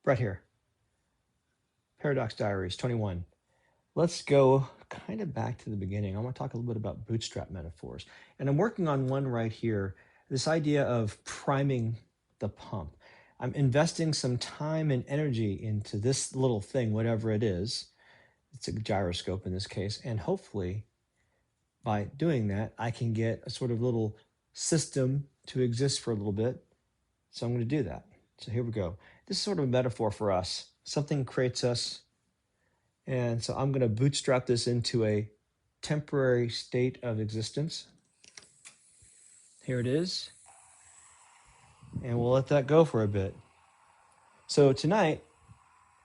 right here. Paradox Diaries 21. Let's go kind of back to the beginning. I want to talk a little bit about bootstrap metaphors. And I'm working on one right here, this idea of priming the pump. I'm investing some time and energy into this little thing, whatever it is. It's a gyroscope in this case. And hopefully by doing that, I can get a sort of little system to exist for a little bit. So I'm going to do that. So here we go. This is sort of a metaphor for us. Something creates us. And so I'm going to bootstrap this into a temporary state of existence. Here it is. And we'll let that go for a bit. So tonight,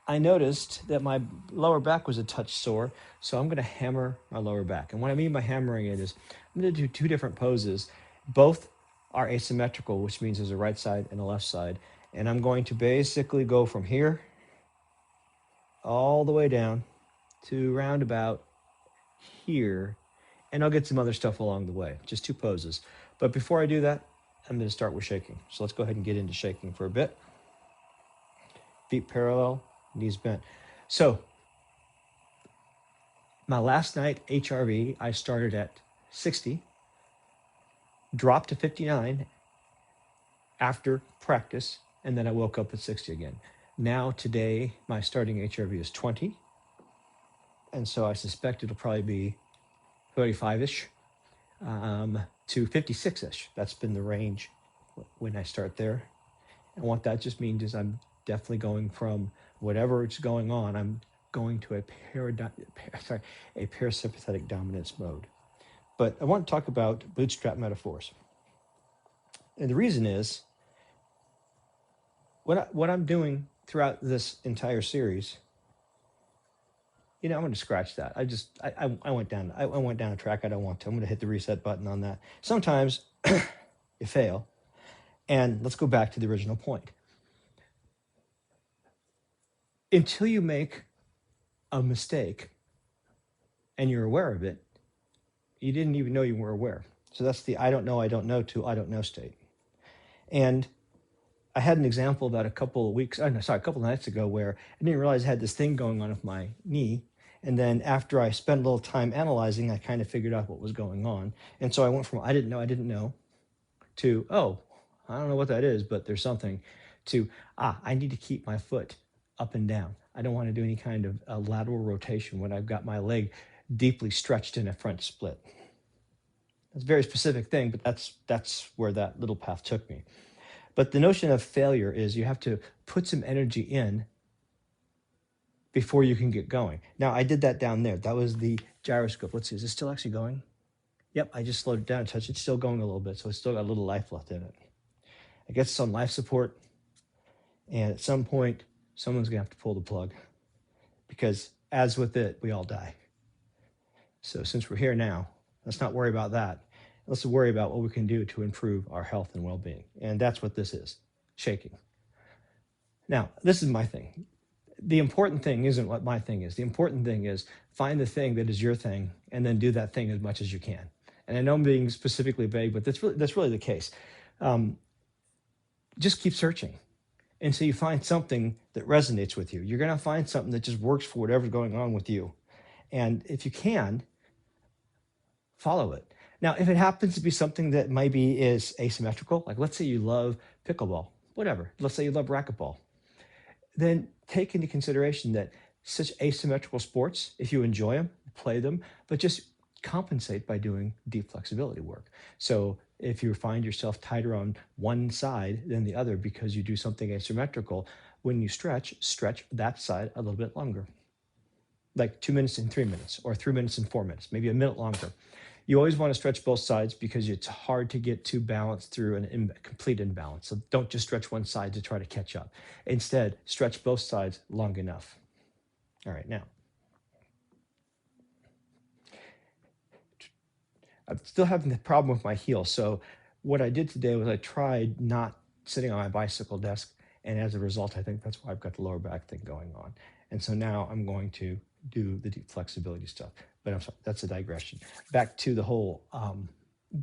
I noticed that my lower back was a touch sore. So I'm going to hammer my lower back. And what I mean by hammering it is I'm going to do two different poses. Both are asymmetrical, which means there's a right side and a left side. And I'm going to basically go from here all the way down to round about here, and I'll get some other stuff along the way, just two poses. But before I do that, I'm going to start with shaking. So let's go ahead and get into shaking for a bit. Feet parallel, knees bent. So my last night HRV, I started at 60, dropped to 59 after practice, and then I woke up at 60 again. Now today, my starting HRV is 20. And so I suspect it'll probably be 35-ish to 56-ish. That's been the range when I start there. And what that just means is I'm definitely going from whatever is going on, I'm going to a parasympathetic dominance mode. But I want to talk about bootstrap metaphors. And the reason is, what I'm doing throughout this entire series, I'm going to scratch that. I went down a track I don't want to. I'm going to hit the reset button on that. Sometimes you fail. And let's go back to the original point. Until you make a mistake and you're aware of it, you didn't even know you were aware. So that's the I don't know to I don't know state. And I had an example about a couple of nights ago where I didn't realize I had this thing going on with my knee. And then after I spent a little time analyzing, I kind of figured out what was going on. And so I went from I didn't know to, oh, I don't know what that is, but there's something, to, I need to keep my foot up and down. I don't want to do any kind of a lateral rotation when I've got my leg deeply stretched in a front split. That's a very specific thing, but that's where that little path took me. But the notion of failure is you have to put some energy in before you can get going. Now, I did that down there. That was the gyroscope. Let's see, is it still actually going? Yep, I just slowed it down a touch. It's still going a little bit, so it's still got a little life left in it. I guess it's on life support, and at some point, someone's going to have to pull the plug, because as with it, we all die. So since we're here now, let's not worry about that. Let's worry about what we can do to improve our health and well-being. And that's what this is, shaking. Now, this is my thing. The important thing isn't what my thing is. The important thing is find the thing that is your thing and then do that thing as much as you can. And I know I'm being specifically vague, but that's really the case. Just keep searching until you find something that resonates with you. You're going to find something that just works for whatever's going on with you. And if you can, follow it. Now, if it happens to be something that maybe is asymmetrical, like let's say you love pickleball, whatever, let's say you love racquetball, then take into consideration that such asymmetrical sports, if you enjoy them, play them, but just compensate by doing deep flexibility work. So if you find yourself tighter on one side than the other because you do something asymmetrical, when you stretch that side a little bit longer, like 2 minutes and 3 minutes, or 3 minutes and 4 minutes, maybe a minute longer. You always want to stretch both sides because it's hard to get to balance through an complete imbalance. So don't just stretch one side to try to catch up. Instead, stretch both sides long enough. All right, now. I'm still having the problem with my heel. So what I did today was I tried not sitting on my bicycle desk. And as a result, I think that's why I've got the lower back thing going on. And so now I'm going to do the deep flexibility stuff. But I'm sorry, that's a digression. Back to the whole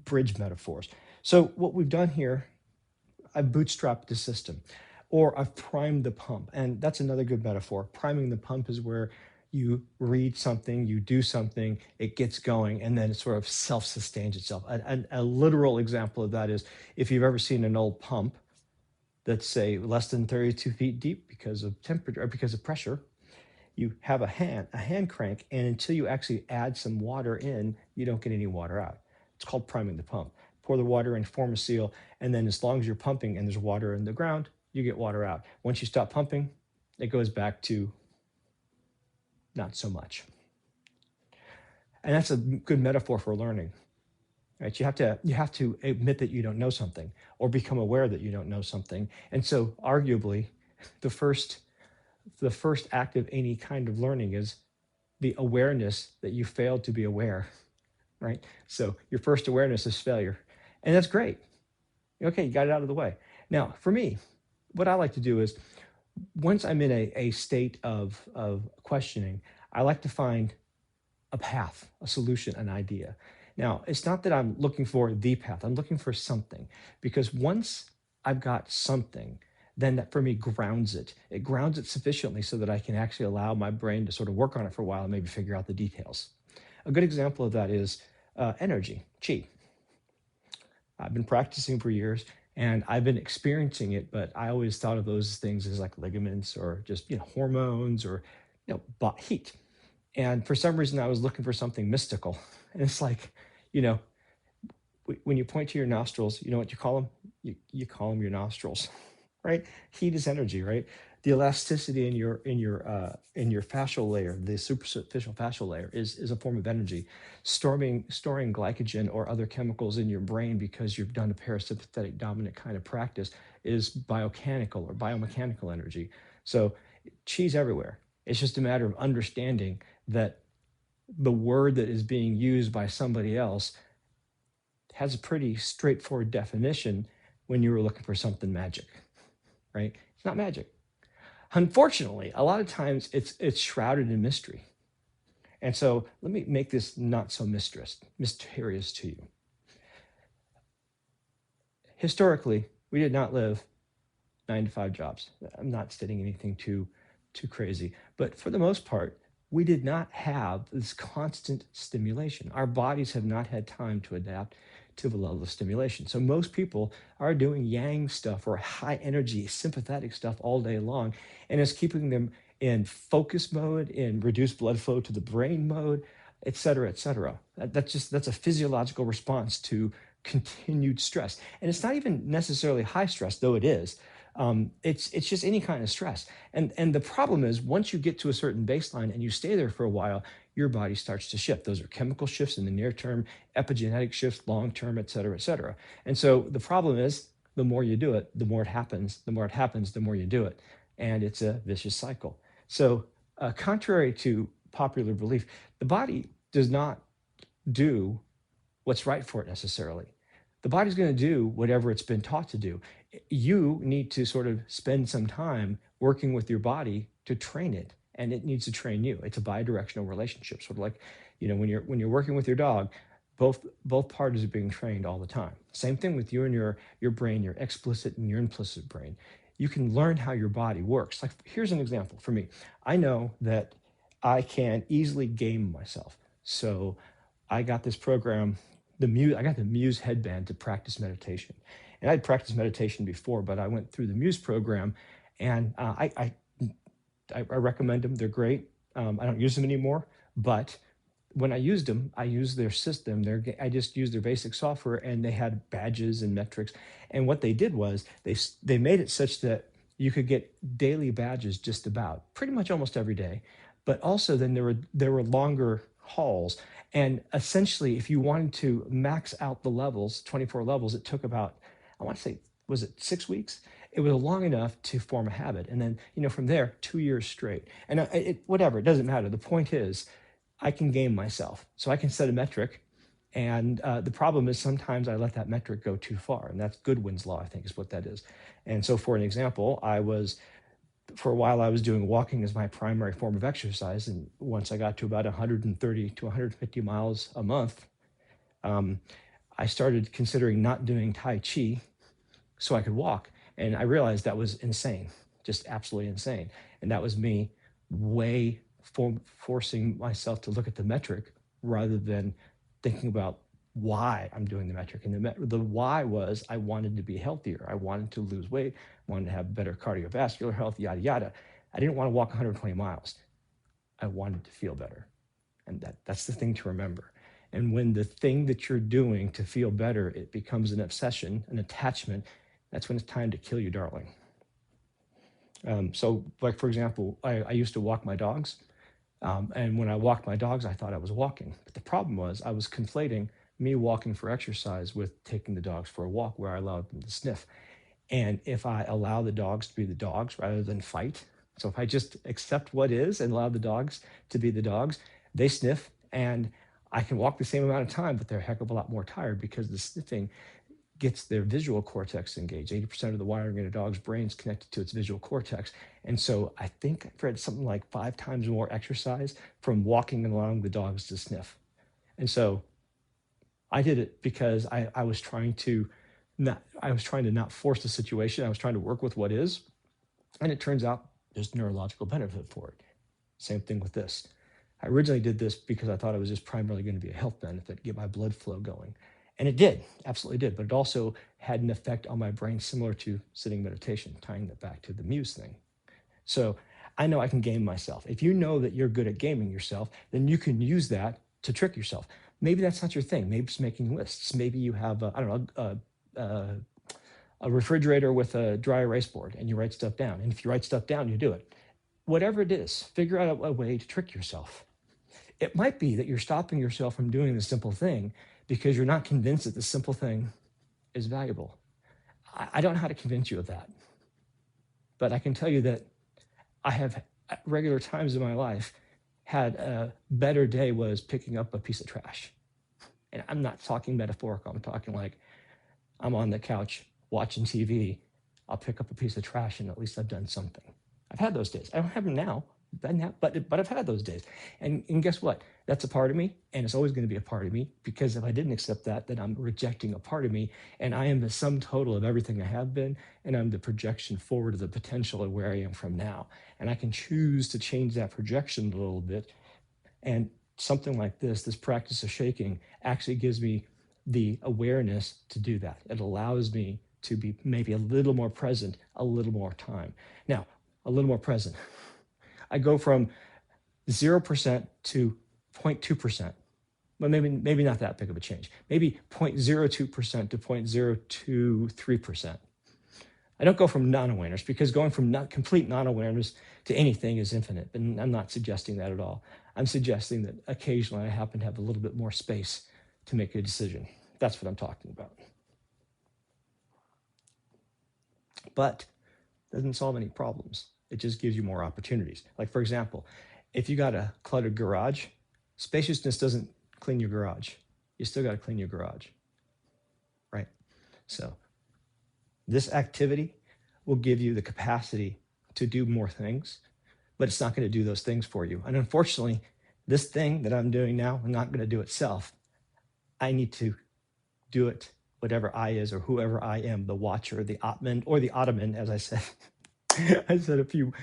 bridge metaphors. So what we've done here, I've bootstrapped the system. Or I've primed the pump. And that's another good metaphor. Priming the pump is where you read something, you do something, it gets going, and then it sort of self-sustains itself. A literal example of that is if you've ever seen an old pump that's, say, less than 32 feet deep because of temperature or because of pressure, you have a hand crank, and until you actually add some water in, you don't get any water out. It's called priming the pump. Pour the water in, form a seal, and then as long as you're pumping and there's water in the ground, you get water out. Once you stop pumping, it goes back to not so much. And that's a good metaphor for learning. Right? You have to admit that you don't know something or become aware that you don't know something. And so arguably, the first act of any kind of learning is the awareness that you failed to be aware, right? So your first awareness is failure. And that's great. Okay, you got it out of the way. Now, for me, what I like to do is once I'm in a state of questioning, I like to find a path, a solution, an idea. Now, it's not that I'm looking for the path. I'm looking for something, because once I've got something, then that for me grounds it. It grounds it sufficiently so that I can actually allow my brain to sort of work on it for a while and maybe figure out the details. A good example of that is energy, Qi. I've been practicing for years and I've been experiencing it, but I always thought of those things as like ligaments or just, hormones or, heat. And for some reason, I was looking for something mystical. And it's like, when you point to your nostrils, you know what you call them? You call them your nostrils, right? Heat is energy, right? The elasticity in your fascial layer, the superficial fascial layer, is a form of energy. Storing glycogen or other chemicals in your brain because you've done a parasympathetic dominant kind of practice is biomechanical or biomechanical energy. So Qi's everywhere. It's just a matter of understanding that the word that is being used by somebody else has a pretty straightforward definition when you were looking for something magic, right? It's not magic. Unfortunately, a lot of times it's shrouded in mystery. And so let me make this not so mysterious to you. Historically, we did not live 9-to-5 jobs. I'm not stating anything too crazy, but for the most part, we did not have this constant stimulation. Our bodies have not had time to adapt to the level of stimulation. So most people are doing yang stuff or high energy sympathetic stuff all day long, and it's keeping them in focus mode, in reduced blood flow to the brain mode, et cetera, et cetera. That's a physiological response to continued stress. And it's not even necessarily high stress, though it is. It's just any kind of stress. And the problem is once you get to a certain baseline and you stay there for a while, your body starts to shift. Those are chemical shifts in the near term, epigenetic shifts, long term, et cetera, et cetera. And so the problem is the more you do it, the more it happens, the more it happens, the more you do it. And it's a vicious cycle. So contrary to popular belief, the body does not do what's right for it necessarily. The body's going to do whatever it's been taught to do. You need to sort of spend some time working with your body to train it, and it needs to train you. It's a bi-directional relationship, sort of like, when you're working with your dog, both parties are being trained all the time. Same thing with you and your brain, your explicit and your implicit brain. You can learn how your body works. Like, here's an example for me. I know that I can easily game myself. So I got this program, I got the Muse headband to practice meditation. And I'd practiced meditation before, but I went through the Muse program, and I recommend them. They're great. I don't use them anymore, but when I used them, I used their system. I just used their basic software, and they had badges and metrics. And what they did was they made it such that you could get daily badges just about pretty much almost every day. But also then there were longer hauls. And essentially, if you wanted to max out the levels, 24 levels, it took about, I want to say, was it 6 weeks? It was long enough to form a habit. And then, from there, 2 years straight. And whatever, it doesn't matter. The point is, I can game myself. So I can set a metric. And the problem is sometimes I let that metric go too far. And that's Goodwin's law, I think, is what that is. And so for an example, for a while, I was doing walking as my primary form of exercise. And once I got to about 130 to 150 miles a month, I started considering not doing Tai Chi so I could walk. And I realized that was insane, just absolutely insane. And that was me way forcing myself to look at the metric rather than thinking about why I'm doing the metric. And the why was I wanted to be healthier. I wanted to lose weight, wanted to have better cardiovascular health, yada, yada. I didn't want to walk 120 miles. I wanted to feel better. And that's the thing to remember. And when the thing that you're doing to feel better, it becomes an obsession, an attachment, that's when it's time to kill you, darling. So like, for example, I used to walk my dogs. And when I walked my dogs, I thought I was walking. But the problem was I was conflating me walking for exercise with taking the dogs for a walk where I allowed them to sniff. And if I allow the dogs to be the dogs rather than fight, so if I just accept what is and allow the dogs to be the dogs, they sniff and I can walk the same amount of time, but they're a heck of a lot more tired because the sniffing gets their visual cortex engaged. 80% of the wiring in a dog's brain is connected to its visual cortex. And so I think I've read something like 5 times more exercise from walking and allowing the dogs to sniff. And so I did it because I was trying to not force the situation. I was trying to work with what is. And it turns out there's neurological benefit for it. Same thing with this. I originally did this because I thought it was just primarily going to be a health benefit, get my blood flow going. And it did, absolutely did. But it also had an effect on my brain similar to sitting meditation, tying that back to the muse thing. So I know I can game myself. If you know that you're good at gaming yourself, then you can use that to trick yourself. Maybe that's not your thing. Maybe it's making lists. Maybe you have, a refrigerator with a dry erase board and you write stuff down. And if you write stuff down, you do it. Whatever it is, figure out a way to trick yourself. It might be that you're stopping yourself from doing the simple thing because you're not convinced that the simple thing is valuable. I don't know how to convince you of that. But I can tell you that I have, at regular times in my life, had a better day was picking up a piece of trash. And I'm not talking metaphorical. I'm talking like I'm on the couch watching TV. I'll pick up a piece of trash and at least I've done something. I've had those days. I don't have them now, but I've had those days. And guess what? That's a part of me, and it's always going to be a part of me, because if I didn't accept that, then I'm rejecting a part of me, and I am the sum total of everything I have been, and I'm the projection forward of the potential of where I am from now. And I can choose to change that projection a little bit. And something like this practice of shaking actually gives me the awareness to do that. It allows me to be maybe a little more present, a little more time. Now, a little more present. I go from 0% to 0.2%, but maybe not that big of a change. Maybe 0.02% to 0.023%. I don't go from non-awareness, because going from complete non-awareness to anything is infinite, and I'm not suggesting that at all. I'm suggesting that occasionally I happen to have a little bit more space to make a decision. That's what I'm talking about. But it doesn't solve any problems. It just gives you more opportunities. Like, for example, if you got a cluttered garage, spaciousness doesn't clean your garage. You still got to clean your garage, right? So this activity will give you the capacity to do more things, but it's not going to do those things for you. And unfortunately, this thing that I'm doing now, I'm not going to do itself. I need to do it, whatever I is, or whoever I am, the watcher, the Atman, or the Ottoman, as I said. I said a few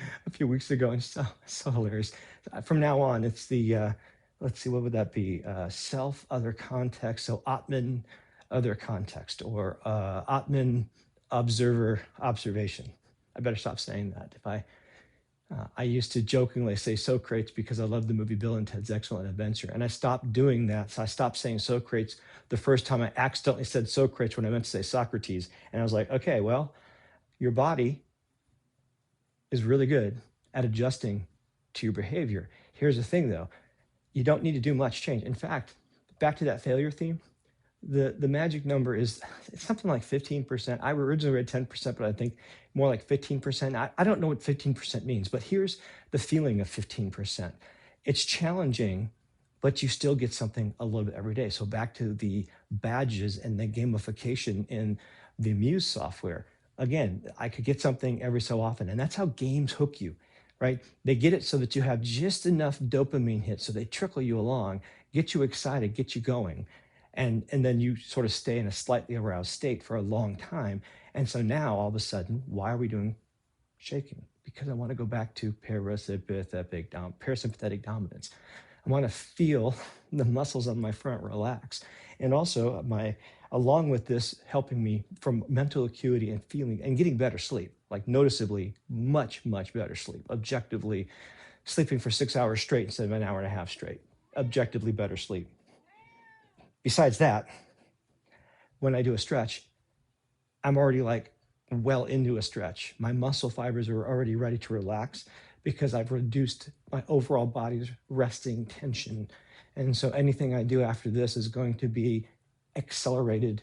weeks ago, and so hilarious. From now on, it's the, let's see, what would that be? Self, other context. So Atman, other context, or Atman, observer, observation. I better stop saying that. If I used to jokingly say Socrates because I love the movie Bill and Ted's Excellent Adventure, and I stopped doing that. So I stopped saying Socrates the first time I accidentally said Socrates when I meant to say Socrates. And I was like, okay, well, your body is really good at adjusting to your behavior. Here's the thing, though. You don't need to do much change. In fact, back to that failure theme, the magic number is something like 15%. I originally read 10%, but I think more like 15%. I don't know what 15% means, but here's the feeling of 15%. It's challenging, but you still get something a little bit every day. So back to the badges and the gamification in the Muse software. Again, I could get something every so often, and that's how games hook you, right? They get it so that you have just enough dopamine hits, so they trickle you along, get you excited, get you going. And then you sort of stay in a slightly aroused state for a long time. And so now all of a sudden, why are we doing shaking? Because I want to go back to parasympathetic dominance. I want to feel the muscles of my front relax. And also along with this, helping me from mental acuity and feeling and getting better sleep, like noticeably much, much better sleep, objectively sleeping for 6 hours straight instead of an hour and a half straight, objectively better sleep. Besides that, when I do a stretch, I'm already like well into a stretch. My muscle fibers are already ready to relax because I've reduced my overall body's resting tension. And so anything I do after this is going to be accelerated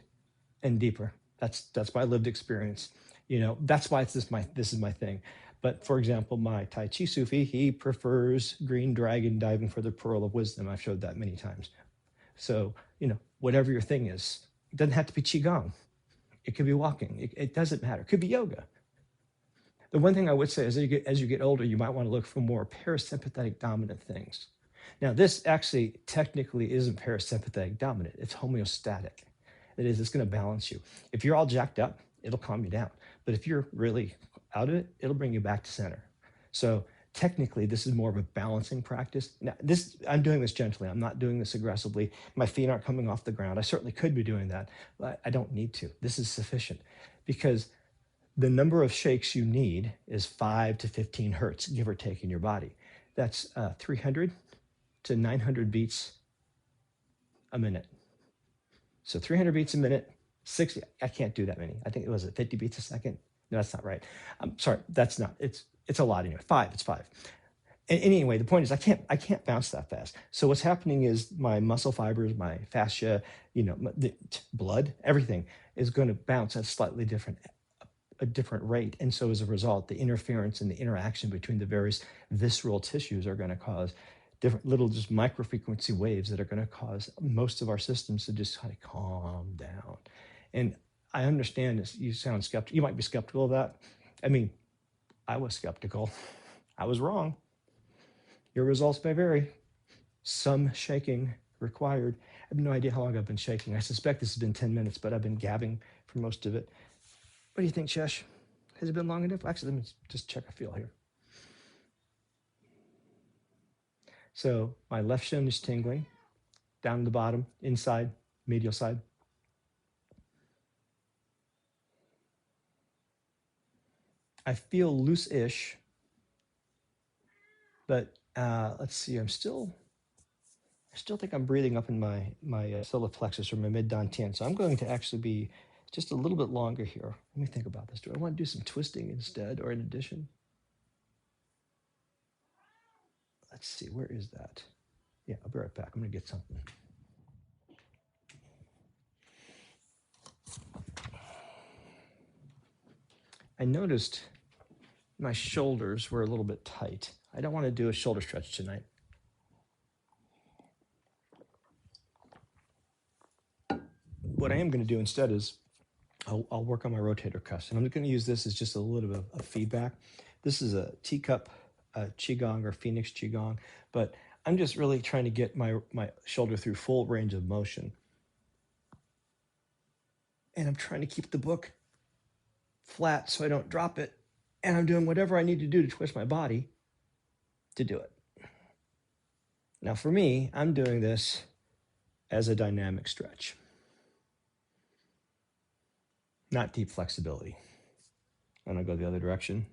and deeper. That's my lived experience. That's why this is my thing. But for example, my Tai Chi Sufi, he prefers green dragon diving for the pearl of wisdom. I've showed that many times. So, whatever your thing is, it doesn't have to be Qigong. It could be walking. It doesn't matter. It could be yoga. The one thing I would say is as you get older, you might want to look for more parasympathetic dominant things. Now, this actually technically isn't parasympathetic dominant. It's homeostatic. That is, it's going to balance you. If you're all jacked up, it'll calm you down. But if you're really out of it, it'll bring you back to center. So technically, this is more of a balancing practice. Now, I'm doing this gently. I'm not doing this aggressively. My feet aren't coming off the ground. I certainly could be doing that, but I don't need to. This is sufficient because the number of shakes you need is 5 to 15 hertz, give or take, in your body. That's 300 to 900 beats a minute. So 300 beats a minute, 60. I can't do that many. I think it was 50 beats a second. No, that's not right. I'm sorry. That's not. It's a lot anyway. 5. It's 5. And anyway, the point is I can't bounce that fast. So what's happening is my muscle fibers, my fascia, the blood, everything is going to bounce at a different rate. And so as a result, the interference and the interaction between the various visceral tissues are going to cause different little just microfrequency waves that are going to cause most of our systems to just kind of calm down. And I understand this, you sound skeptical. You might be skeptical of that. I mean, I was skeptical. I was wrong. Your results may vary. Some shaking required. I have no idea how long I've been shaking. I suspect this has been 10 minutes, but I've been gabbing for most of it. What do you think, Shesh? Has it been long enough? Actually, let me just check a feel here. So my left shin is tingling, down the bottom, inside, medial side. I feel loose-ish, but let's see, I still think I'm breathing up in my solar plexus or my mid-dantian. So I'm going to actually be just a little bit longer here. Let me think about this. Do I want to do some twisting instead or in addition? Let's see, where is that? Yeah, I'll be right back. I'm going to get something. I noticed my shoulders were a little bit tight. I don't want to do a shoulder stretch tonight. What I am going to do instead is I'll work on my rotator cuffs. And I'm going to use this as just a little bit of feedback. This is a teacup Qigong or Phoenix Qigong, but I'm just really trying to get my shoulder through full range of motion. And I'm trying to keep the book flat so I don't drop it. And I'm doing whatever I need to do to twist my body to do it. Now for me, I'm doing this as a dynamic stretch, not deep flexibility. And I'll go the other direction.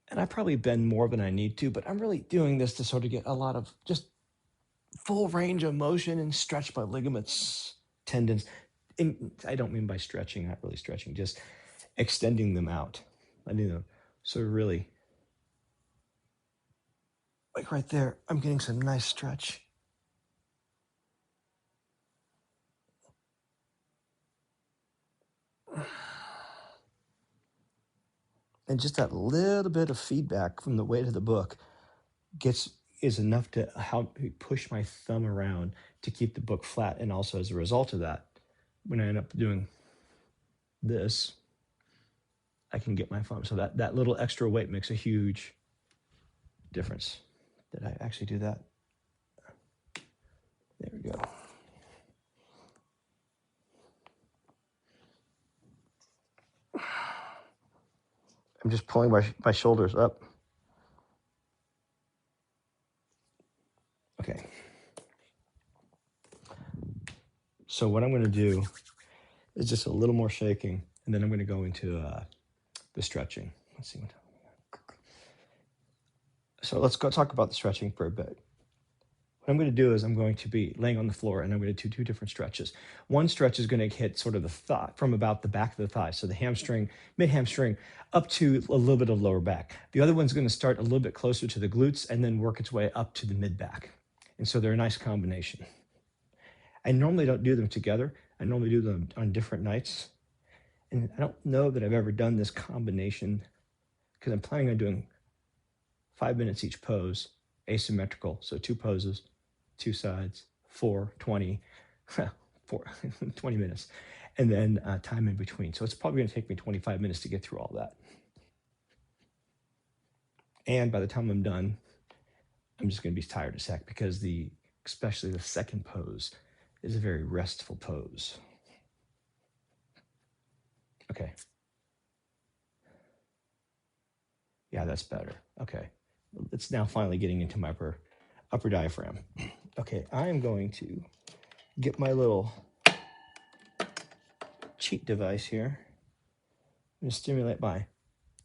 And I probably bend more than I need to, but I'm really doing this to sort of get a lot of just full range of motion and stretch my ligaments, tendons. And I don't mean by stretching, not really stretching, just extending them out. Letting them sort of really, like right there, I'm getting some nice stretch. And just that little bit of feedback from the weight of the book is enough to help me push my thumb around to keep the book flat. And also as a result of that, when I end up doing this, I can get my thumb. So that little extra weight makes a huge difference. Did I actually do that? There we go. I'm just pulling my shoulders up. Okay. So what I'm going to do is just a little more shaking, and then I'm going to go into the stretching. Let's see. So let's go talk about the stretching for a bit. What I'm going to do is I'm going to be laying on the floor, and I'm going to do two different stretches. One stretch is going to hit sort of the thigh, from about the back of the thigh, so the hamstring, mid-hamstring, up to a little bit of lower back. The other one's going to start a little bit closer to the glutes and then work its way up to the mid-back. And so they're a nice combination. I normally don't do them together. I normally do them on different nights. And I don't know that I've ever done this combination because I'm planning on doing 5 minutes each pose, asymmetrical, so 2 poses, 2 sides, 4, 20, 20 minutes, and then time in between. So it's probably going to take me 25 minutes to get through all that. And by the time I'm done, I'm just going to be tired as heck because especially the second pose is a very restful pose. Okay. Yeah, that's better. Okay. It's now finally getting into my upper diaphragm. Okay, I am going to get my little cheat device here. I'm going to stimulate my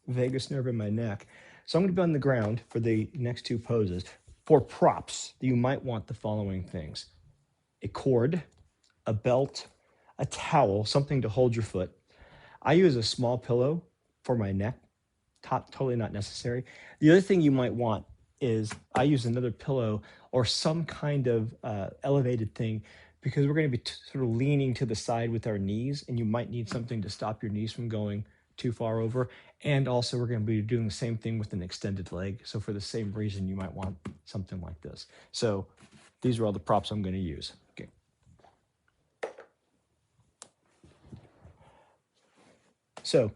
vagus nerve in my neck. So I'm going to be on the ground for the next 2 poses. For props, you might want the following things: a cord, a belt, a towel, something to hold your foot. I use a small pillow for my neck. Totally not necessary. The other thing you might want is I use another pillow or some kind of elevated thing because we're going to be sort of leaning to the side with our knees, and you might need something to stop your knees from going too far over. And also we're going to be doing the same thing with an extended leg. So for the same reason, you might want something like this. So these are all the props I'm going to use. Okay. So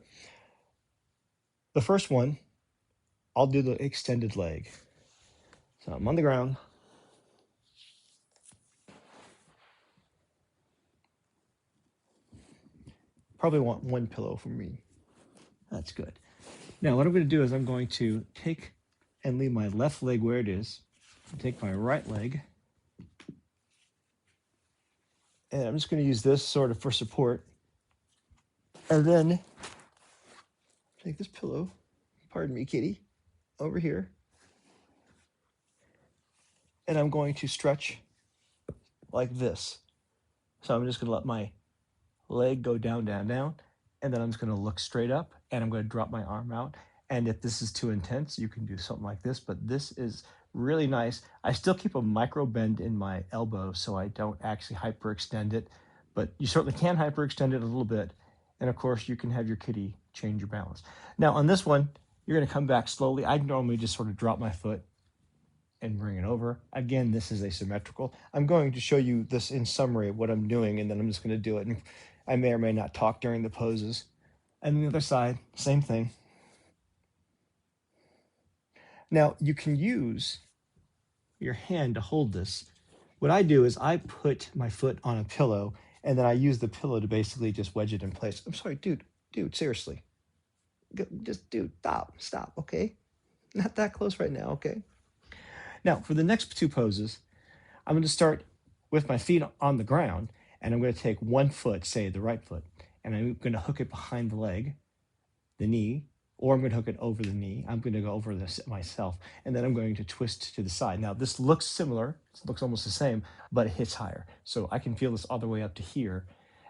the first one, I'll do the extended leg. So I'm on the ground. Probably want 1 pillow for me. That's good. Now what I'm going to do is I'm going to take and leave my left leg where it is. Take my right leg. And I'm just going to use this sort of for support. And then take this pillow, pardon me, kitty, over here. And I'm going to stretch like this. So I'm just going to let my leg go down, down, down. And then I'm just going to look straight up, and I'm going to drop my arm out. And if this is too intense, you can do something like this, but this is really nice. I still keep a micro bend in my elbow so I don't actually hyperextend it, but you certainly can hyperextend it a little bit. And of course, you can have your kitty change your balance. Now on this one, you're going to come back slowly. I normally just sort of drop my foot and bring it over. Again, this is asymmetrical. I'm going to show you this in summary of what I'm doing, and then I'm just going to do it. And I may or may not talk during the poses. And the other side, same thing. Now, you can use your hand to hold this. What I do is I put my foot on a pillow, and then I use the pillow to basically just wedge it in place. I'm sorry, dude, seriously. Dude, stop, okay? Not that close right now, okay? Now, for the next 2 poses, I'm going to start with my feet on the ground, and I'm going to take 1 foot, say the right foot, and I'm going to hook it behind the leg, the knee, or I'm going to hook it over the knee. I'm going to go over this myself, and then I'm going to twist to the side. Now, this looks similar. It looks almost the same, but it hits higher. So I can feel this all the way up to here.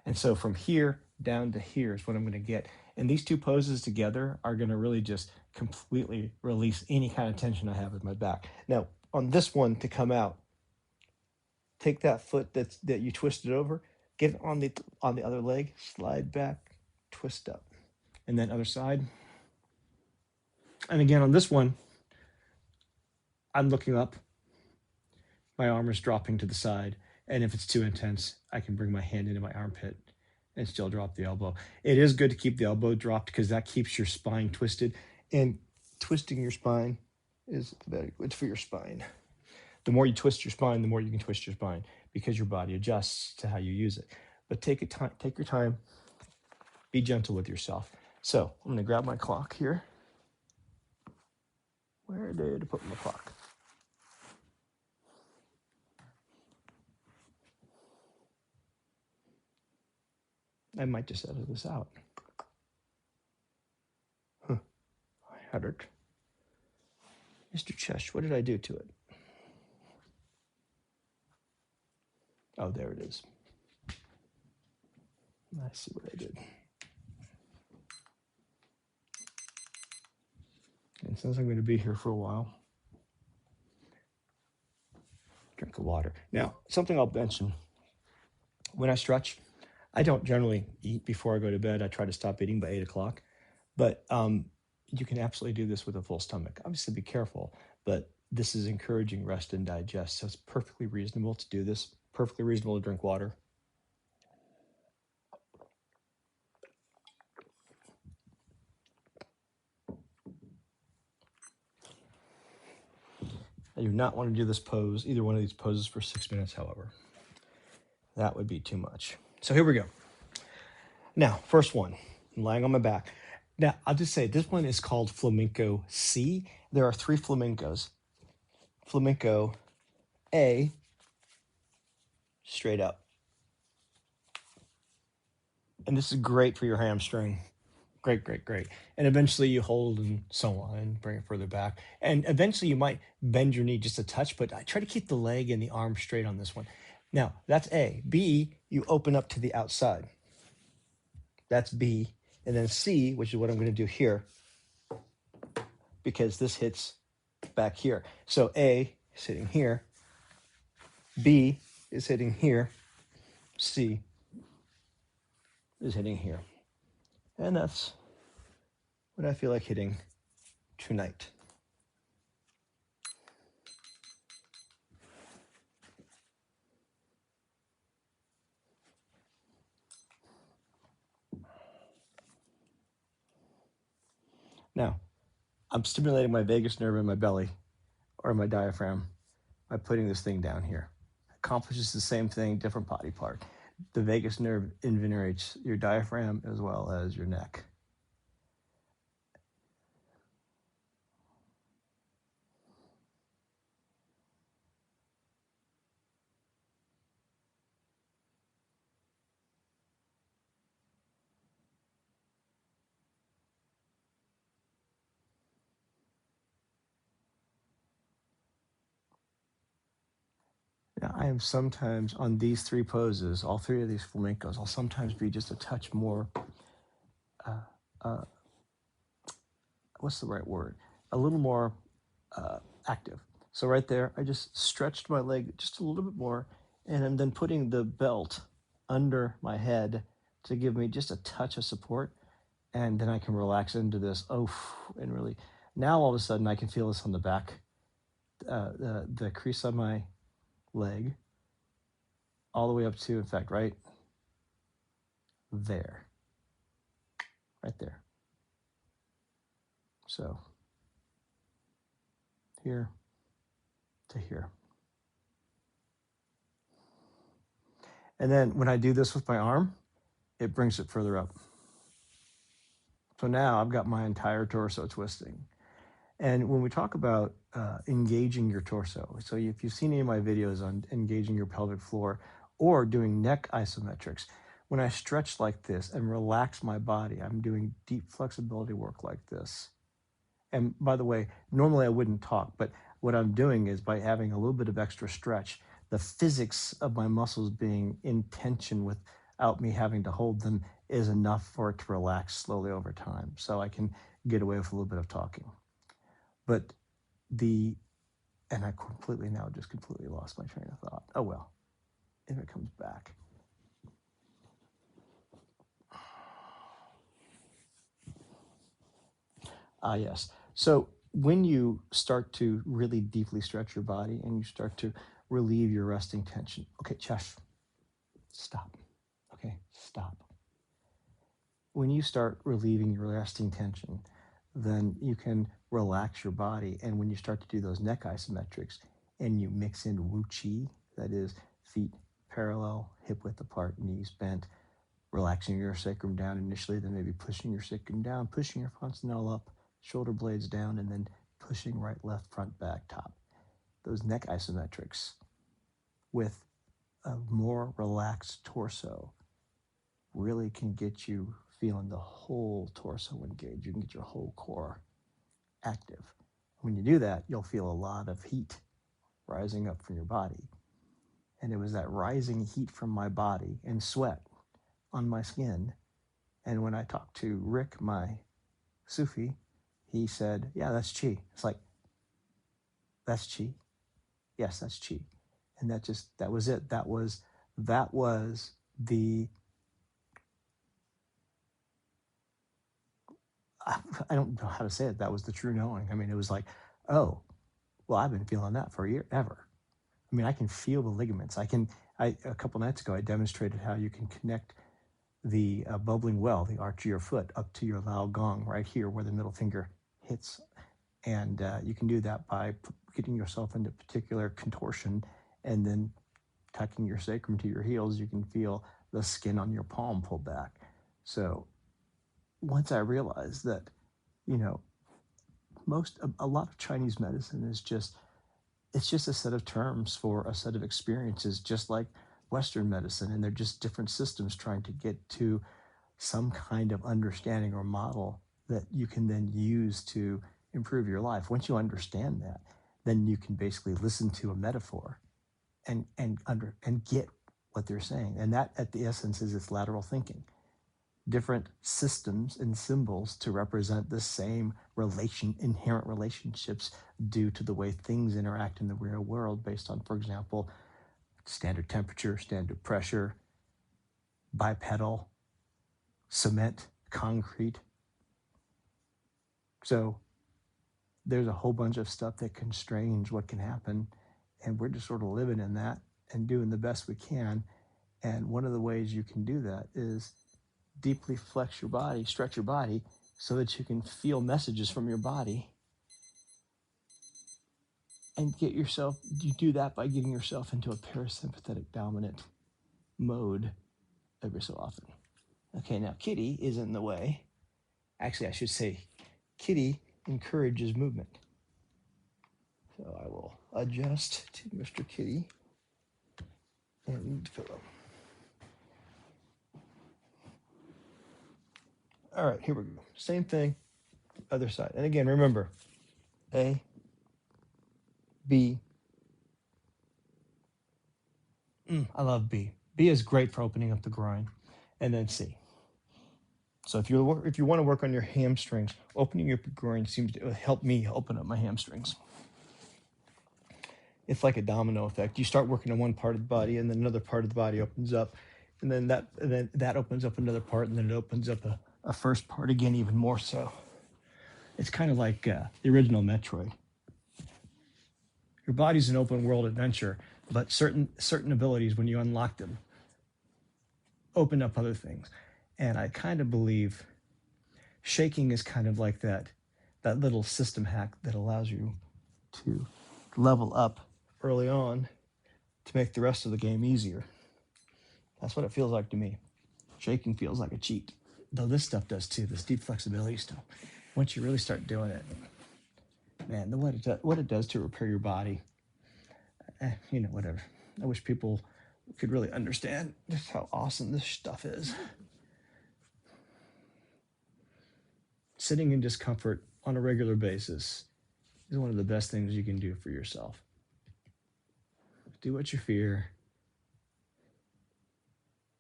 And so from here down to here is what I'm going to get. And these 2 poses together are going to really just completely release any kind of tension I have in my back. Now, on this one to come out, take that foot that you twisted over, get it on the other leg, slide back, twist up, and then other side. And again, on this one, I'm looking up, my arm is dropping to the side, and if it's too intense, I can bring my hand into my armpit and still drop the elbow. It is good to keep the elbow dropped because that keeps your spine twisted, and twisting your spine is very good for your spine. The more you twist your spine, the more you can twist your spine because your body adjusts to how you use it. But take your time, be gentle with yourself. So I'm going to grab my clock here. Where did I put my clock? I might just edit this out. I had it. Mr. Chesh, what did I do to it? Oh, there it is. I see what I did. And since I'm going to be here for a while, drink of water. Now, something I'll mention. When I stretch, I don't generally eat before I go to bed. I try to stop eating by 8 o'clock. But you can absolutely do this with a full stomach. Obviously, be careful, but this is encouraging rest and digest. So it's perfectly reasonable to do this, perfectly reasonable to drink water. I do not want to do this pose, either one of these poses, for 6 minutes, however. That would be too much. So here we go. Now, first one, I'm lying on my back. Now, I'll just say this one is called Flamenco C. There are 3 flamencos. Flamenco A, straight up. And this is great for your hamstring. Great, great, great. And eventually you hold and so on and bring it further back. And eventually you might bend your knee just a touch, but I try to keep the leg and the arm straight on this one. Now, that's A. B, you open up to the outside. That's B. And then C, which is what I'm going to do here, because this hits back here. So A is hitting here. B is hitting here. C is hitting here. And that's what I feel like hitting tonight. Now, I'm stimulating my vagus nerve in my belly or my diaphragm by putting this thing down here. It accomplishes the same thing, different body part. The vagus nerve innervates your diaphragm as well as your neck. Now, I am sometimes on these 3 poses, all 3 of these flamencos, I'll sometimes be just a touch more, what's the right word? A little more active. So right there, I just stretched my leg just a little bit more, and I'm then putting the belt under my head to give me just a touch of support, and then I can relax into this, and really, now all of a sudden I can feel this on the back, the crease on my leg, all the way up to, in fact, right there. Right there. So, here to here. And then when I do this with my arm, it brings it further up. So now I've got my entire torso twisting. And when we talk about engaging your torso, so if you've seen any of my videos on engaging your pelvic floor or doing neck isometrics, when I stretch like this and relax my body, I'm doing deep flexibility work like this. And by the way, normally I wouldn't talk, but what I'm doing is by having a little bit of extra stretch, the physics of my muscles being in tension without me having to hold them is enough for it to relax slowly over time. So I can get away with a little bit of talking. But and I completely lost my train of thought. Oh well, if it comes back. Yes. So when you start to really deeply stretch your body and you start to relieve your resting tension. Okay, Chesh, stop. Okay, stop. When you start relieving your resting tension, then you can relax your body. And when you start to do those neck isometrics and you mix in Wu Qi, that is feet parallel, hip width apart, knees bent, relaxing your sacrum down initially, then maybe pushing your sacrum down, pushing your fontanelle up, shoulder blades down, and then pushing right, left, front, back, top. Those neck isometrics with a more relaxed torso really can get you feeling the whole torso engaged. You can get your whole core active. When you do that, you'll feel a lot of heat rising up from your body. And it was that rising heat from my body and sweat on my skin. And when I talked to Rick, my Sufi, he said, yeah, that's Qi. It's like, that's Qi. Yes, that's Qi. And that was it. That was the, I don't know how to say it. That was the true knowing. I mean, it was like, oh, well, I've been feeling that for a year, ever. I mean, I can feel the ligaments. A couple nights ago, I demonstrated how you can connect the bubbling well, the arch of your foot, up to your Lao Gong right here where the middle finger hits. And you can do that by getting yourself into particular contortion and then tucking your sacrum to your heels. You can feel the skin on your palm pull back. So once I realized that, you know, a lot of Chinese medicine is it's just a set of terms for a set of experiences, just like Western medicine, and they're just different systems trying to get to some kind of understanding or model that you can then use to improve your life. Once you understand that, then you can basically listen to a metaphor and get what they're saying. And that, at the essence, is its lateral thinking. Different systems and symbols to represent the same inherent relationships due to the way things interact in the real world based on, for example, standard temperature, standard pressure, bipedal, cement, concrete. So there's a whole bunch of stuff that constrains what can happen, and we're just sort of living in that and doing the best we can. And one of the ways you can do that is deeply flex your body, stretch your body, so that you can feel messages from your body. And you do that by getting yourself into a parasympathetic dominant mode every so often. Okay, now Kitty is in the way. Actually, I should say Kitty encourages movement. So I will adjust to Mr. Kitty and pillow. All right, here we go. Same thing, other side. And again, remember, A, B. I love B. B is great for opening up the groin. And then C. So if you want to work on your hamstrings, opening up your groin seems to help me open up my hamstrings. It's like a domino effect. You start working on one part of the body, and then another part of the body opens up, and then that opens up another part, and then it opens up a first part again, even more so. It's kind of like the original Metroid. Your body's an open world adventure, but certain abilities, when you unlock them, open up other things. And I kind of believe shaking is kind of like that little system hack that allows you to level up early on to make the rest of the game easier. That's what it feels like to me. Shaking feels like a cheat, though this stuff does too, this deep flexibility stuff. Once you really start doing it, man, what it does to repair your body, whatever. I wish people could really understand just how awesome this stuff is. Sitting in discomfort on a regular basis is one of the best things you can do for yourself. Do what you fear,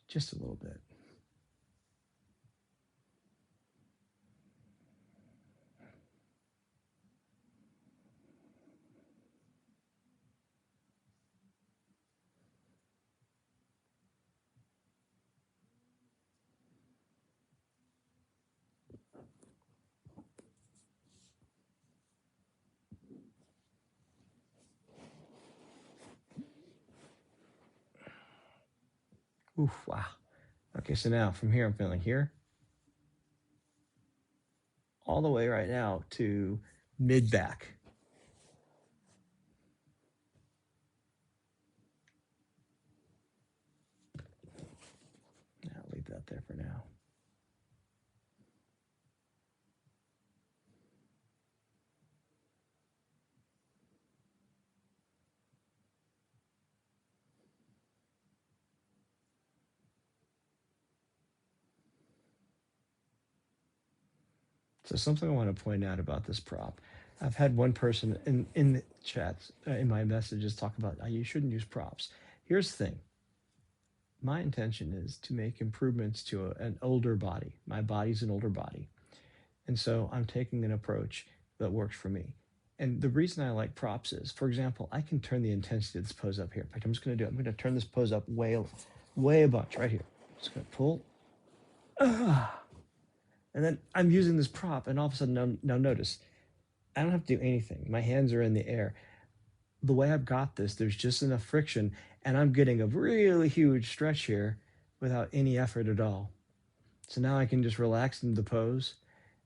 just a little bit. Oof, wow. Okay, so now from here, I'm feeling here, all the way right now to mid-back. So something I want to point out about this prop. I've had one person in the chats, in my messages, talk about you shouldn't use props. Here's the thing. My intention is to make improvements to an older body. My body's an older body. And so I'm taking an approach that works for me. And the reason I like props is, for example, I can turn the intensity of this pose up here. In fact, I'm just going to do it. I'm going to turn this pose up way a bunch right here. Just going to pull. And then I'm using this prop, and all of a sudden, now notice, I don't have to do anything. My hands are in the air. The way I've got this, there's just enough friction, and I'm getting a really huge stretch here without any effort at all. So now I can just relax into the pose.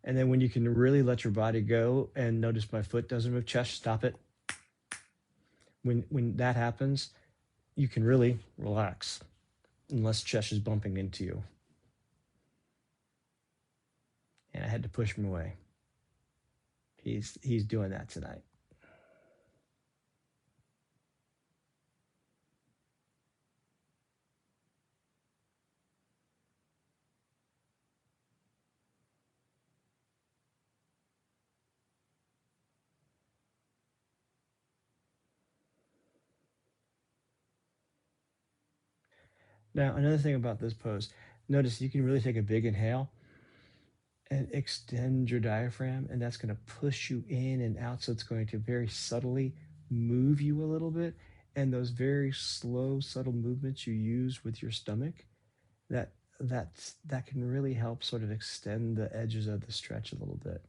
And then when you can really let your body go and notice my foot doesn't move, chest, stop it. When that happens, you can really relax unless chest is bumping into you. And I had to push him away. He's doing that tonight. Now, another thing about this pose, notice you can really take a big inhale and extend your diaphragm, and that's going to push you in and out. So it's going to very subtly move you a little bit. And those very slow, subtle movements you use with your stomach, that can really help sort of extend the edges of the stretch a little bit.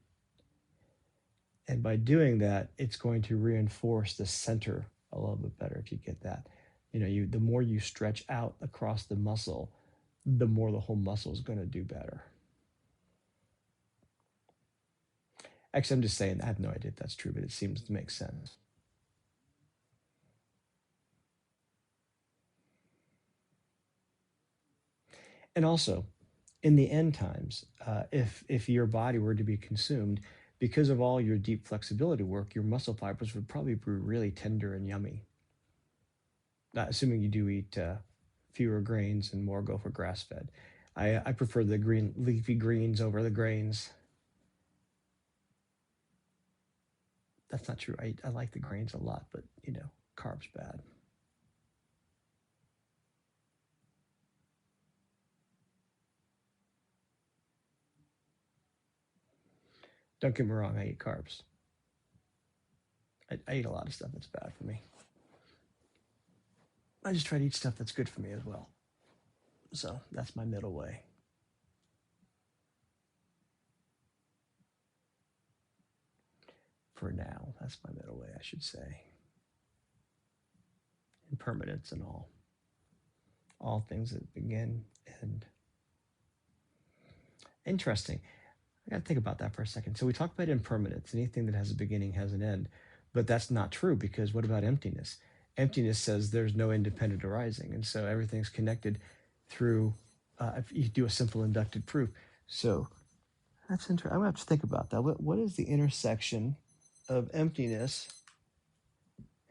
And by doing that, it's going to reinforce the center a little bit better if you get that. The more you stretch out across the muscle, the more the whole muscle is going to do better. Actually, I'm just saying, I have no idea if that's true, but it seems to make sense. And also, in the end times, if your body were to be consumed, because of all your deep flexibility work, your muscle fibers would probably be really tender and yummy. Assuming you do eat fewer grains and more go for grass-fed. I prefer the green leafy greens over the grains. That's not true. I like the grains a lot, but carbs bad. Don't get me wrong, I eat carbs. I eat a lot of stuff that's bad for me. I just try to eat stuff that's good for me as well. So that's my middle way. For now, that's my middle way, I should say. Impermanence and all things that begin and interesting. I got to think about that for a second. So we talk about impermanence. Anything that has a beginning has an end, but that's not true, because what about emptiness? Emptiness says there's no independent arising, and so everything's connected through. If you do a simple inductive proof, so that's interesting. I'm gonna have to think about that. What is the intersection of emptiness?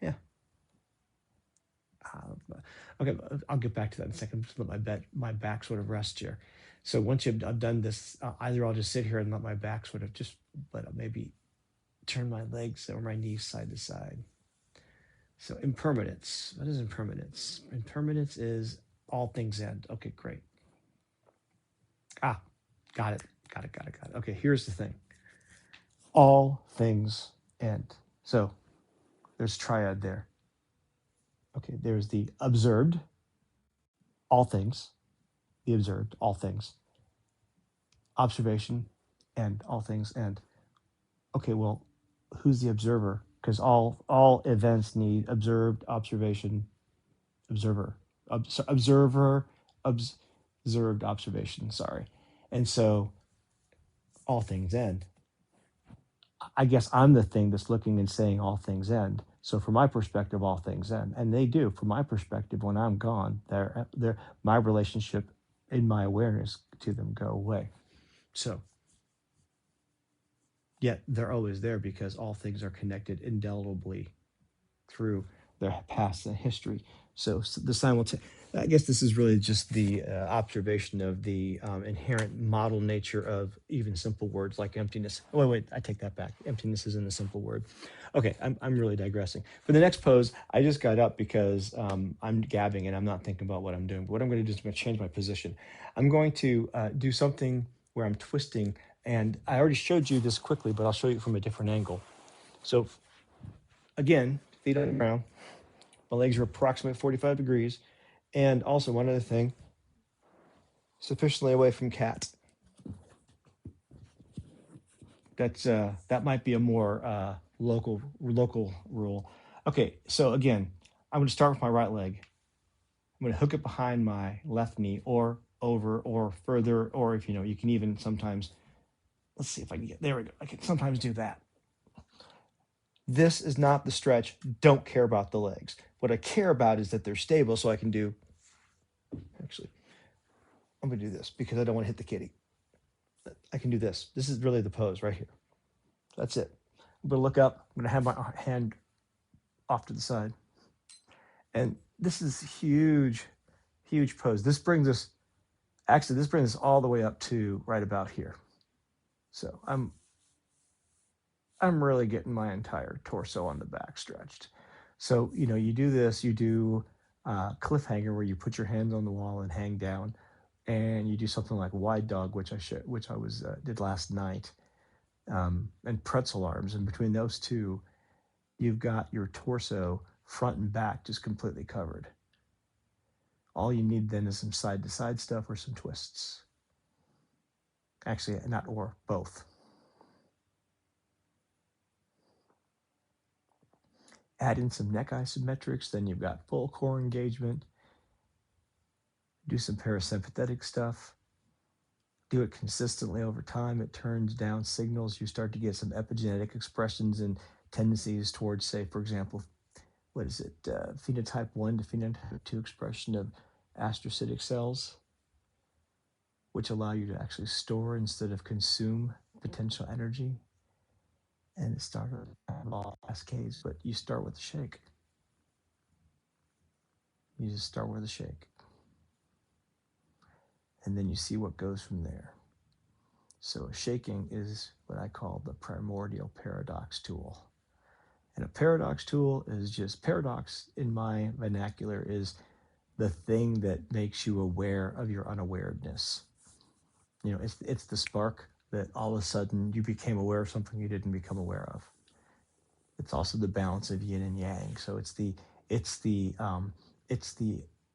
Yeah. Okay, I'll get back to that in a second. Just let my back sort of rest here. So once I've done this, either I'll just sit here and let my back sort of maybe turn my legs or my knees side to side. So impermanence. What is impermanence? Impermanence is all things end. Okay, great. Got it. Okay, here's the thing. All things end. So there's triad there. Okay, there's the observed, all things, the observed, all things, observation, and all things end. Okay, well, who's the observer? Because all events need observed, observation, observer, observed observation. Sorry, and so all things end. I guess I'm the thing that's looking and saying all things end. So from my perspective, all things end, and they do. From my perspective, when I'm gone, my relationship and my awareness to them go away. So, yet they're always there because all things are connected indelibly through their past and history. So the simultaneous, I guess this is really just the observation of the inherent model nature of even simple words like emptiness. Oh, wait, I take that back. Emptiness isn't a simple word. Okay, I'm really digressing. For the next pose, I just got up because I'm gabbing and I'm not thinking about what I'm doing. But what I'm going to do is I'm going to change my position. I'm going to do something where I'm twisting, and I already showed you this quickly, but I'll show you from a different angle. So again, feet on the ground. My legs are approximately 45 degrees. And also one other thing, sufficiently away from cat. That might be a more local rule. Okay, so again, I'm going to start with my right leg. I'm going to hook it behind my left knee, or over, or further, or if you can even sometimes. Let's see if I can get there. We go. I can sometimes do that. This is not the stretch. Don't care about the legs. What I care about is that they're stable, so I can do. Actually, I'm going to do this because I don't want to hit the kitty. I can do this. This is really the pose right here. That's it. I'm going to look up. I'm going to have my hand off to the side. And this is huge, huge pose. This brings us all the way up to right about here. So I'm really getting my entire torso on the back stretched. So, you do this, you do cliffhanger where you put your hands on the wall and hang down, and you do something like wide dog, which I did last night, and pretzel arms. And between those two, you've got your torso front and back just completely covered. All you need then is some side to side stuff or some twists. Actually, not or, both. Add in some neck isometrics, then you've got full core engagement. Do some parasympathetic stuff. Do it consistently over time. It turns down signals. You start to get some epigenetic expressions and tendencies towards, say, for example, phenotype 1 to phenotype 2 expression of astrocytic cells, which allow you to actually store instead of consume potential energy. And it started with all cascades, but you start with a shake. You just start with a shake. And then you see what goes from there. So shaking is what I call the primordial paradox tool. And a paradox tool is just, paradox in my vernacular is the thing that makes you aware of your unawareness. It's the spark that all of a sudden you became aware of something you didn't become aware of. It's also the balance of yin and yang. So it's the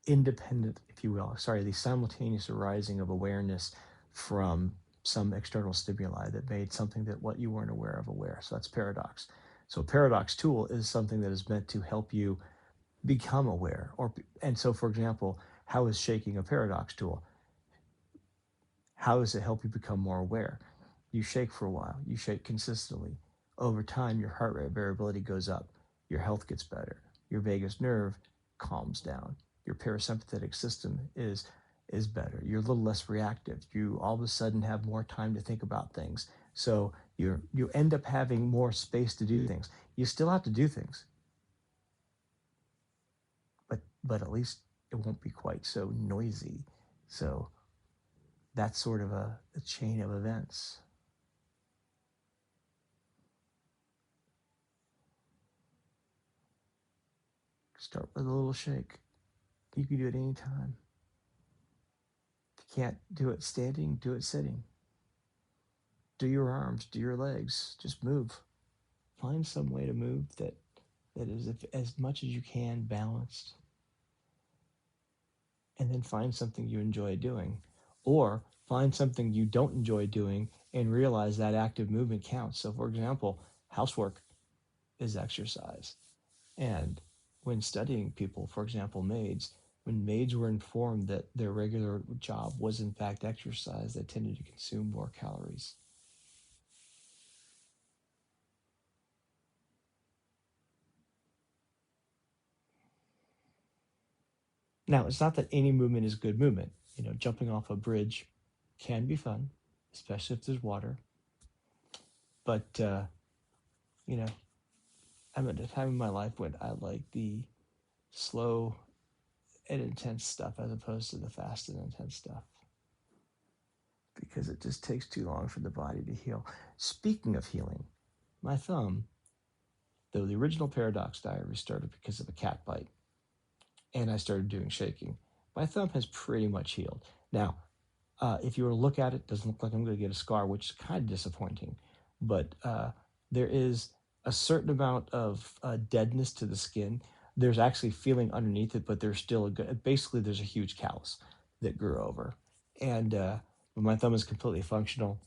independent, if you will, the simultaneous arising of awareness from some external stimuli that made something that what you weren't aware of aware. So that's paradox. So a paradox tool is something that is meant to help you become aware. And so, for example, how is shaking a paradox tool? How does it help you become more aware? You shake for a while. You shake consistently. Over time, your heart rate variability goes up. Your health gets better. Your vagus nerve calms down. Your parasympathetic system is better. You're a little less reactive. You all of a sudden have more time to think about things. So you end up having more space to do things. You still have to do things, but at least it won't be quite so noisy. So that's sort of a chain of events. Start with a little shake. You can do it anytime. If you can't do it standing, do it sitting. Do your arms, do your legs, just move. Find some way to move that is as much as you can balanced. And then find something you enjoy doing. Or find something you don't enjoy doing and realize that active movement counts. So for example, housework is exercise. And when studying people, for example, maids, when maids were informed that their regular job was in fact exercise, they tended to consume more calories. Now, it's not that any movement is good movement. Jumping off a bridge can be fun, especially if there's water. But, I'm at a time in my life when I like the slow and intense stuff as opposed to the fast and intense stuff, because it just takes too long for the body to heal. Speaking of healing, my thumb, though the original Paradox Diaries started because of a cat bite, and I started doing shaking, my thumb has pretty much healed. Now, if you were to look at it, it doesn't look like I'm going to get a scar, which is kind of disappointing. But there is a certain amount of deadness to the skin. There's actually feeling underneath it, but there's still basically there's a huge callus that grew over. And but my thumb is completely functional,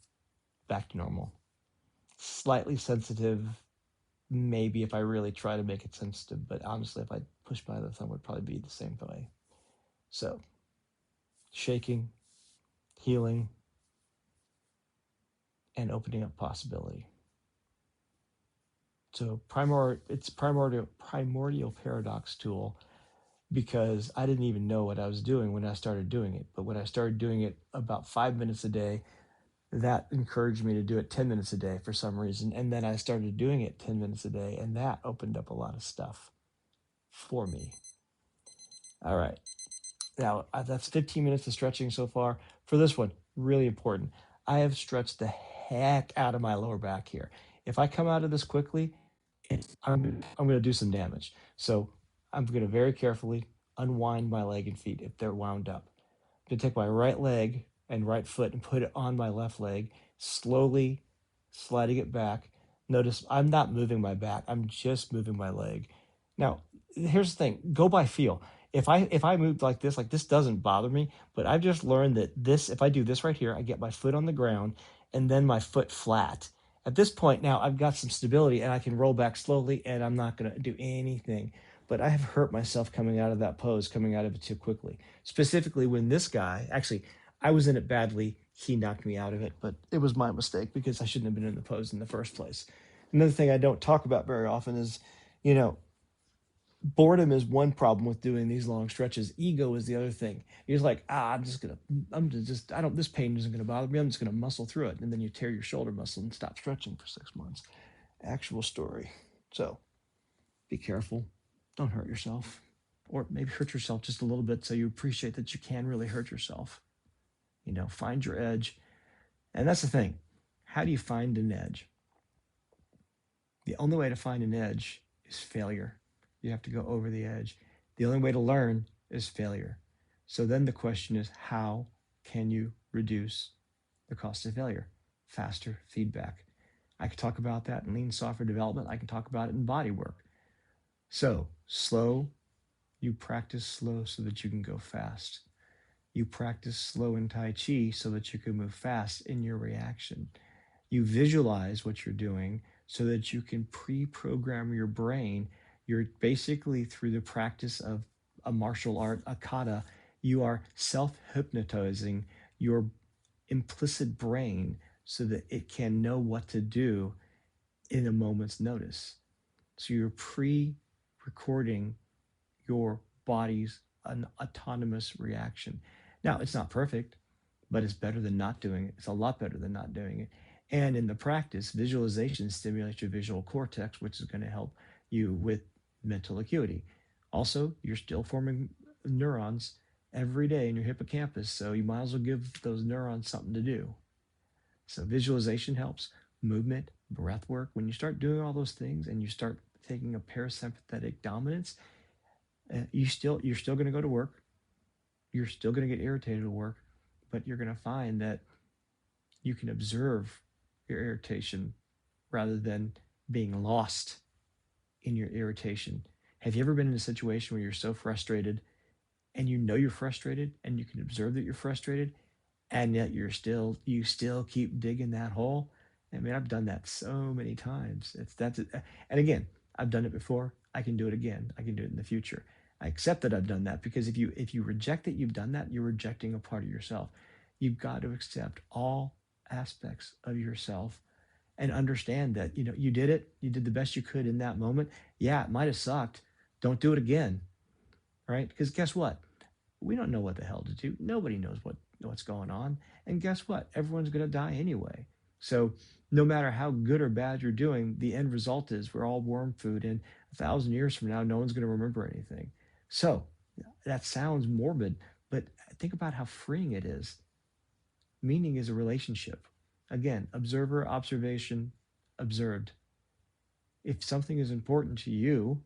back to normal. Slightly sensitive, maybe if I really try to make it sensitive, but honestly, if I push by the thumb, it would probably be the same way. So, shaking, healing, and opening up possibility. So it's primordial paradox tool, because I didn't even know what I was doing when I started doing it. But when I started doing it about 5 minutes a day, that encouraged me to do it 10 minutes a day for some reason. And then I started doing it 10 minutes a day, and that opened up a lot of stuff for me. All right. Now, that's 15 minutes of stretching so far. For this one, really important. I have stretched the heck out of my lower back here. If I come out of this quickly, I'm going to do some damage. So I'm going to very carefully unwind my leg and feet if they're wound up. I'm going to take my right leg and right foot and put it on my left leg, slowly sliding it back. Notice I'm not moving my back. I'm just moving my leg. Now, here's the thing. Go by feel. If I move like this doesn't bother me, but I've just learned that if I do this right here, I get my foot on the ground and then my foot flat. At this point now, I've got some stability and I can roll back slowly, and I'm not going to do anything. But I have hurt myself coming out of that pose, coming out of it too quickly. Specifically when this guy, actually, I was in it badly. He knocked me out of it, but it was my mistake because I shouldn't have been in the pose in the first place. Another thing I don't talk about very often is, boredom is one problem with doing these long stretches. Ego is the other thing. You're just like, this pain isn't going to bother me. I'm just going to muscle through it. And then you tear your shoulder muscle and stop stretching for 6 months. Actual story. So be careful. Don't hurt yourself. Or maybe hurt yourself just a little bit so you appreciate that you can really hurt yourself. Find your edge. And that's the thing. How do you find an edge? The only way to find an edge is failure. You have to go over the edge. The only way to learn is failure. So then the question is, how can you reduce the cost of failure? Faster feedback. I could talk about that in lean software development. I can talk about it in body work. So slow, you practice slow so that you can go fast. You practice slow in Tai Chi so that you can move fast in your reaction. You visualize what you're doing so that you can pre-program your brain. You're basically, through the practice of a martial art, a kata, you are self-hypnotizing your implicit brain so that it can know what to do in a moment's notice. So you're pre-recording your body's an autonomous reaction. Now, it's not perfect, but it's better than not doing it. It's a lot better than not doing it. And in the practice, visualization stimulates your visual cortex, which is going to help you with mental acuity. Also, you're still forming neurons every day in your hippocampus, so you might as well give those neurons something to do. So visualization helps. Movement, breath work. When you start doing all those things and you start taking a parasympathetic dominance, you're still going to go to work. You're still going to get irritated at work, but you're going to find that you can observe your irritation rather than being lost in your irritation. Have you ever been in a situation where you're so frustrated and you're frustrated and you can observe that you're frustrated, and yet you still keep digging that hole? I mean, I've done that so many times. And again, I've done it before. I can do it again. I can do it in the future. I accept that I've done that, because if you reject that you've done that, you're rejecting a part of yourself. You've got to accept all aspects of yourself and understand that, you did it. You did the best you could in that moment. Yeah, it might have sucked. Don't do it again, right? Because guess what? We don't know what the hell to do. Nobody knows what's going on. And guess what? Everyone's going to die anyway. So no matter how good or bad you're doing, the end result is we're all worm food. And 1,000 years from now, no one's going to remember anything. So that sounds morbid, but think about how freeing it is. Meaning is a relationship. Again, observer, observation, observed. If something is important to you,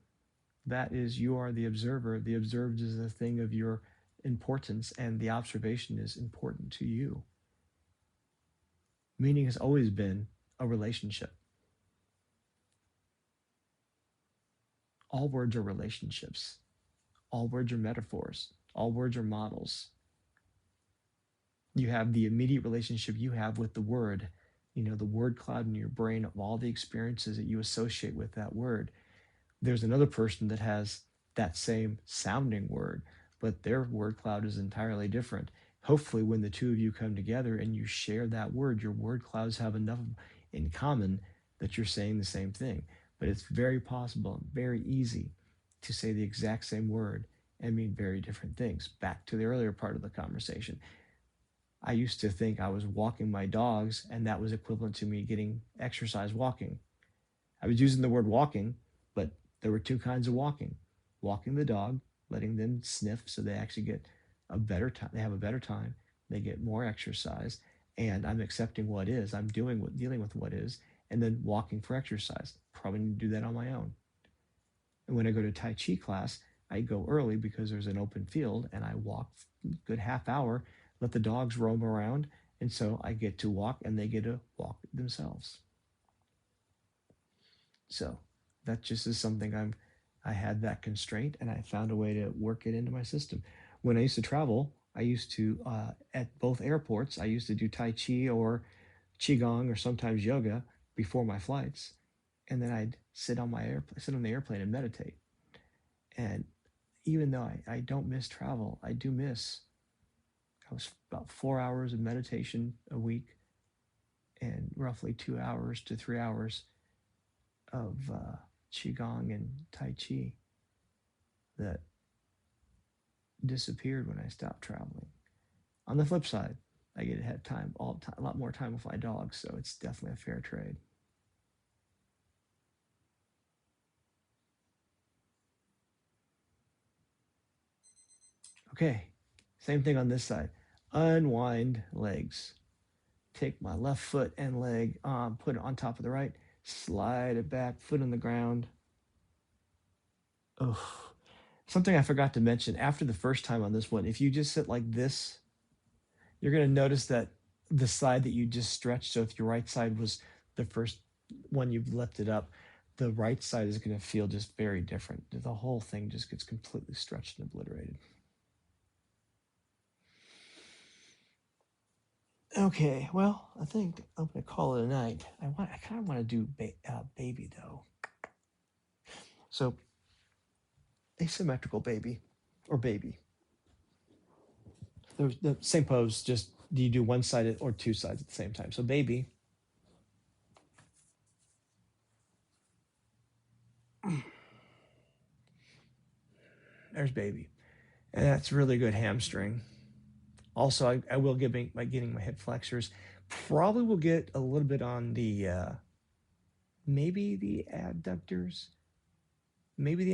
that is, you are the observer. The observed is a thing of your importance, and the observation is important to you. Meaning has always been a relationship. All words are relationships. All words are metaphors. All words are models. You have the immediate relationship you have with the word, the word cloud in your brain of all the experiences that you associate with that word. There's another person that has that same sounding word, but their word cloud is entirely different. Hopefully, when the two of you come together and you share that word, your word clouds have enough in common that you're saying the same thing. But it's very possible, very easy to say the exact same word and mean very different things. Back to the earlier part of the conversation. I used to think I was walking my dogs, and that was equivalent to me getting exercise walking. I was using the word walking, but there were two kinds of walking. Walking the dog, letting them sniff so they actually get a better time. They have a better time. They get more exercise, and I'm accepting what is. I'm dealing with what is, and then walking for exercise. Probably need to do that on my own. And when I go to Tai Chi class, I go early because there's an open field, and I walk a good half hour, let the dogs roam around, and so I get to walk and they get to walk themselves. So that just is something I had that constraint, and I found a way to work it into my system. When I used to travel, I used to, at both airports, I used to do Tai Chi or Qigong or sometimes yoga before my flights. And then I'd sit on the airplane and meditate. And even though I don't miss travel, I do miss, I was about 4 hours of meditation a week and roughly 2 hours to 3 hours of Qigong and Tai Chi that disappeared when I stopped traveling. On the flip side, I get to have a lot more time with my dogs, so it's definitely a fair trade. Okay, same thing on this side. Unwind legs. Take my left foot and leg, put it on top of the right, slide it back, foot on the ground. Oh, something I forgot to mention after the first time on this one, if you just sit like this, you're going to notice that the side that you just stretched, so if your right side was the first one you've lifted up, the right side is going to feel just very different. The whole thing just gets completely stretched and obliterated. Okay, well, I think I'm going to call it a night. I kind of want to do baby, though. So, asymmetrical baby, or baby. The same pose, just do you do one side or two sides at the same time? So, baby. There's baby. And that's really good hamstring. Also, I will get by getting my hip flexors. Probably will get a little bit on the, maybe the adductors. Maybe the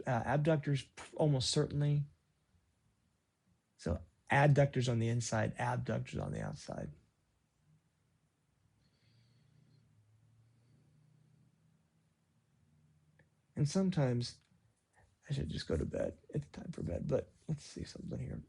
abductors almost certainly. So adductors on the inside, abductors on the outside. And sometimes I should just go to bed. It's time for bed, but let's see something here.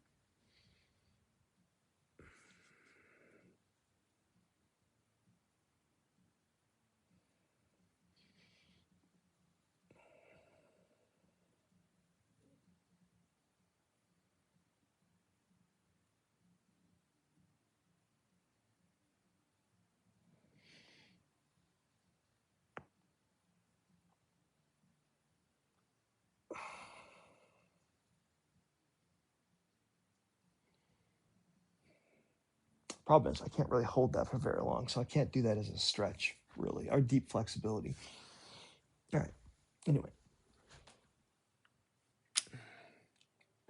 Problem is I can't really hold that for very long, so I can't do that as a stretch, really, or deep flexibility. All right, anyway.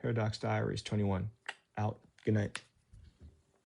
Paradox Diaries 21, out. Good night.